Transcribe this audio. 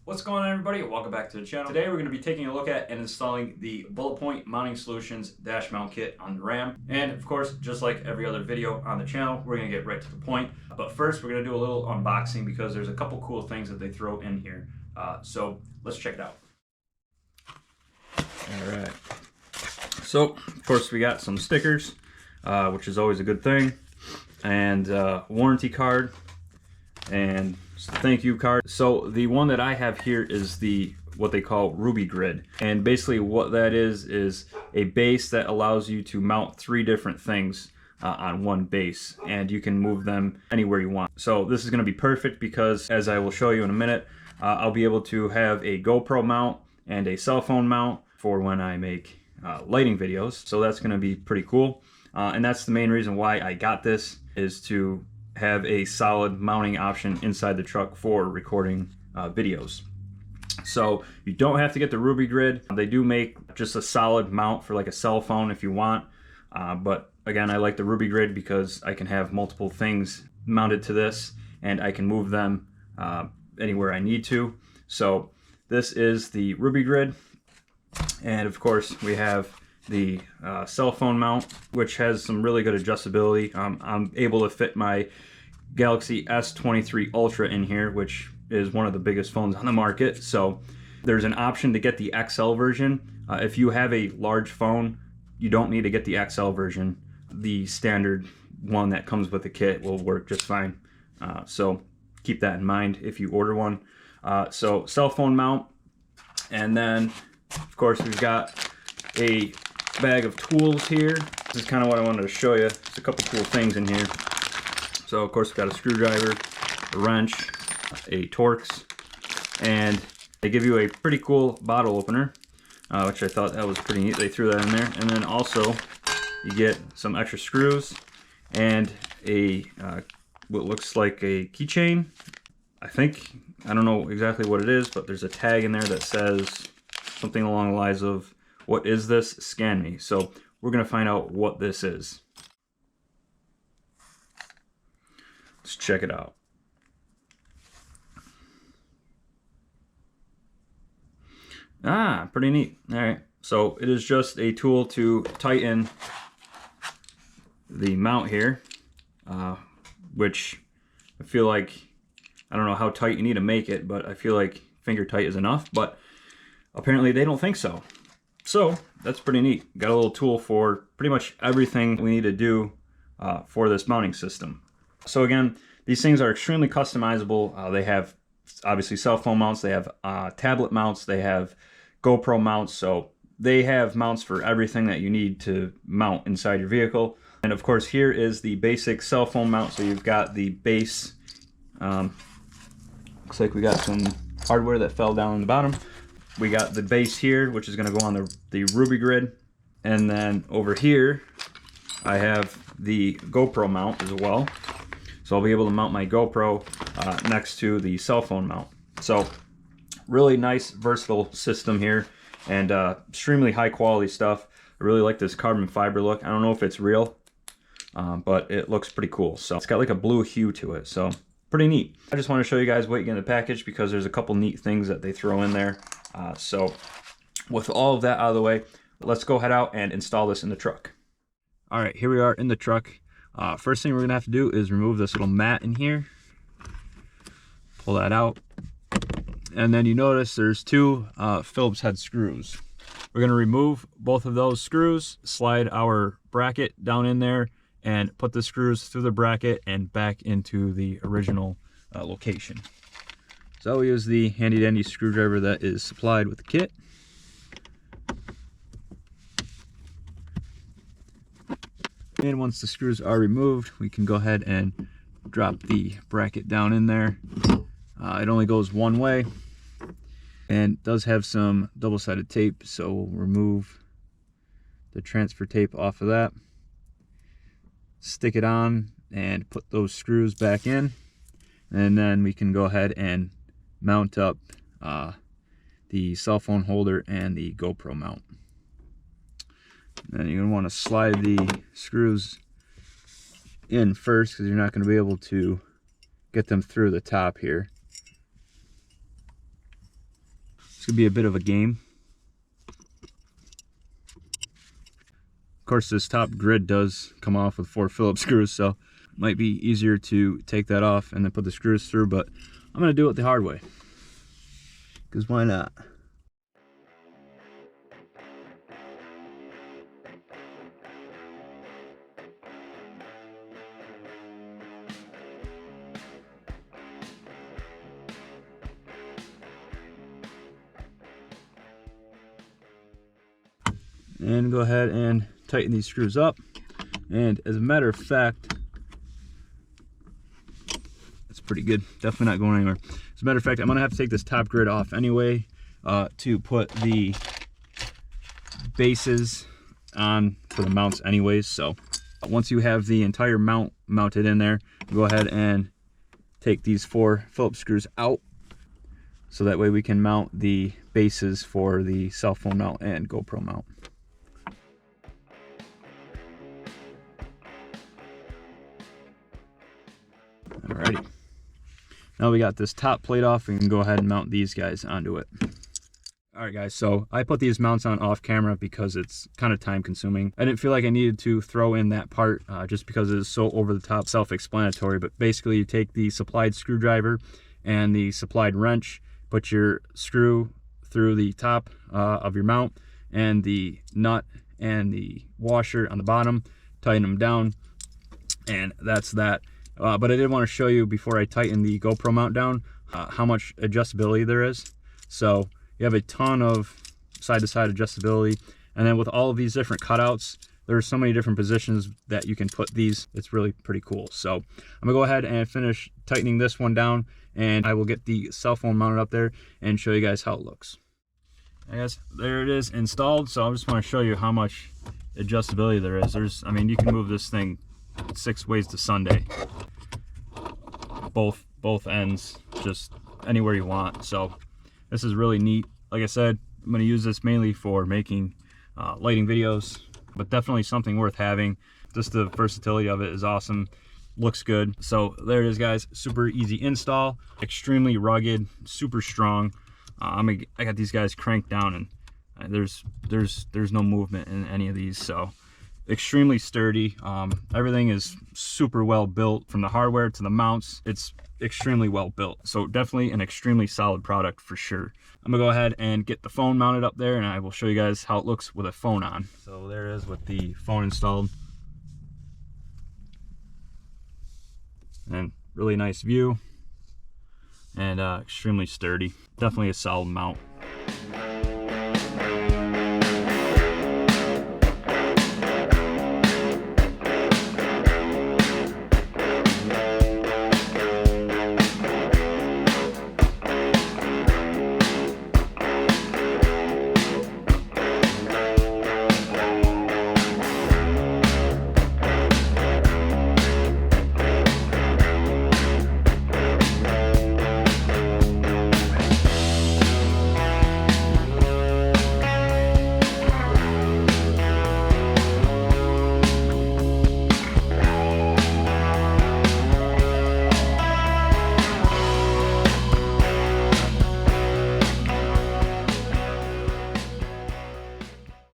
What's going on, everybody? Welcome back to the channel. Today we're going to be taking a look at and installing the Bulletpoint Mounting Solutions dash mount kit on the Ram. And of course, just like every other video on the channel, we're going to get right to the point. But first, we're going to do a little unboxing because there's a couple cool things that they throw in here. So let's check it out. All right. So of course we got some stickers, which is always a good thing, and warranty card, and thank you card. So the one that I have here is the what they call Ruby Grid, and basically what that is a base that allows you to mount 3 different things on one base, and you can move them anywhere you want. So this is going to be perfect because, as I will show you in a minute, I'll be able to have a GoPro mount and a cell phone mount for when I make lighting videos. So that's going to be pretty cool, and that's the main reason why I got this, is to have a solid mounting option inside the truck for recording videos. So you don't have to get the Ruby Grid. They do make just a solid mount for like a cell phone if you want, but again, I like the Ruby Grid because I can have multiple things mounted to this and I can move them anywhere I need to. So this is the Ruby Grid, and of course we have the cell phone mount, which has some really good adjustability. I'm able to fit my Galaxy S23 Ultra in here, which is one of the biggest phones on the market. So there's an option to get the XL version. If you have a large phone, you don't need to get the XL version. The standard one that comes with the kit will work just fine. So keep that in mind if you order one. So cell phone mount, and then of course we've got a bag of tools here. This is kind of what I wanted to show you. There's a couple cool things in here. So of course we've got a screwdriver, a wrench, a Torx, and they give you a pretty cool bottle opener, which I thought that was pretty neat. They threw that in there. And then also you get some extra screws and a what looks like a keychain. I don't know exactly what it is, but there's a tag in there that says something along the lines of, "What is this? Scan me." So we're going to find out what this is. Let's check it out. Pretty neat. All right. So it is just a tool to tighten the mount here, which I feel like, I don't know how tight you need to make it, but I feel like finger tight is enough, but apparently they don't think so. So that's pretty neat. Got a little tool for pretty much everything we need to do for this mounting system. So again, these things are extremely customizable. They have obviously cell phone mounts, they have tablet mounts, they have GoPro mounts, so they have mounts for everything that you need to mount inside your vehicle. And of course here is the basic cell phone mount. So you've got the base, looks like we got some hardware that fell down on the bottom. We got the base here, which is going to go on the Ruby Grid, and then over here I have the GoPro mount as well. So I'll be able to mount my GoPro next to the cell phone mount. So really nice, versatile system here, and extremely high quality stuff. I really like this carbon fiber look. I don't know if it's real, but it looks pretty cool. So it's got like a blue hue to it, so pretty neat. I just want to show you guys what you get in the package because there's a couple neat things that they throw in there. So with all of that out of the way, let's go head out and install this in the truck. All right, here we are in the truck. First thing we're gonna have to do is remove this little mat in here. Pull that out. And then you notice there's 2 Phillips head screws. We're gonna remove both of those screws, slide our bracket down in there, and put the screws through the bracket and back into the original location. So we use the handy dandy screwdriver that is supplied with the kit. And once the screws are removed, we can go ahead and drop the bracket down in there. It only goes one way, and does have some double-sided tape, so we'll remove the transfer tape off of that, stick it on, and put those screws back in, and then we can go ahead and mount up the cell phone holder and the GoPro mount. And you're going to want to slide the screws in first because you're not going to be able to get them through the top here. could be a bit of a game. Of course, this top grid does come off with 4 Phillips screws, so it might be easier to take that off and then put the screws through, but I'm going to do it the hard way, because why not? And go ahead and tighten these screws up. And as a matter of fact, it's pretty good. Definitely not going anywhere. As a matter of fact, I'm gonna have to take this top grid off anyway to put the bases on for the mounts anyways. So once you have the entire mount mounted in there, go ahead and take these 4 Phillips screws out, so that way we can mount the bases for the cell phone mount and GoPro mount. Alrighty, now we got this top plate off, we can go ahead and mount these guys onto it. Alright guys, so I put these mounts on off camera because it's kind of time consuming. I didn't feel like I needed to throw in that part just because it is so over the top, self-explanatory. But basically you take the supplied screwdriver and the supplied wrench, put your screw through the top of your mount, and the nut and the washer on the bottom, tighten them down, and that's that. But I did want to show you before I tighten the GoPro mount down how much adjustability there is. So you have a ton of side-to-side adjustability, and then with all of these different cutouts, there are so many different positions that you can put these. It's really pretty cool. So I'm gonna go ahead and finish tightening this one down, and I will get the cell phone mounted up there and show you guys how it looks. I guess there it is installed. So I just want to show you how much adjustability there is. I mean, you can move this thing 6 ways to Sunday. Both ends, just anywhere you want. So this is really neat. Like I said, I'm going to use this mainly for making lighting videos, but definitely something worth having. Just the versatility of it is awesome. Looks good. So there it is, guys. Super easy install, extremely rugged, super strong. I got these guys cranked down, and there's no movement in any of these. So extremely sturdy. Everything is super well built, from the hardware to the mounts. It's extremely well built. So definitely an extremely solid product for sure. I'm gonna go ahead and get the phone mounted up there, and I will show you guys how it looks with a phone on. So there it is with the phone installed, and really nice view, and extremely sturdy. Definitely a solid mount.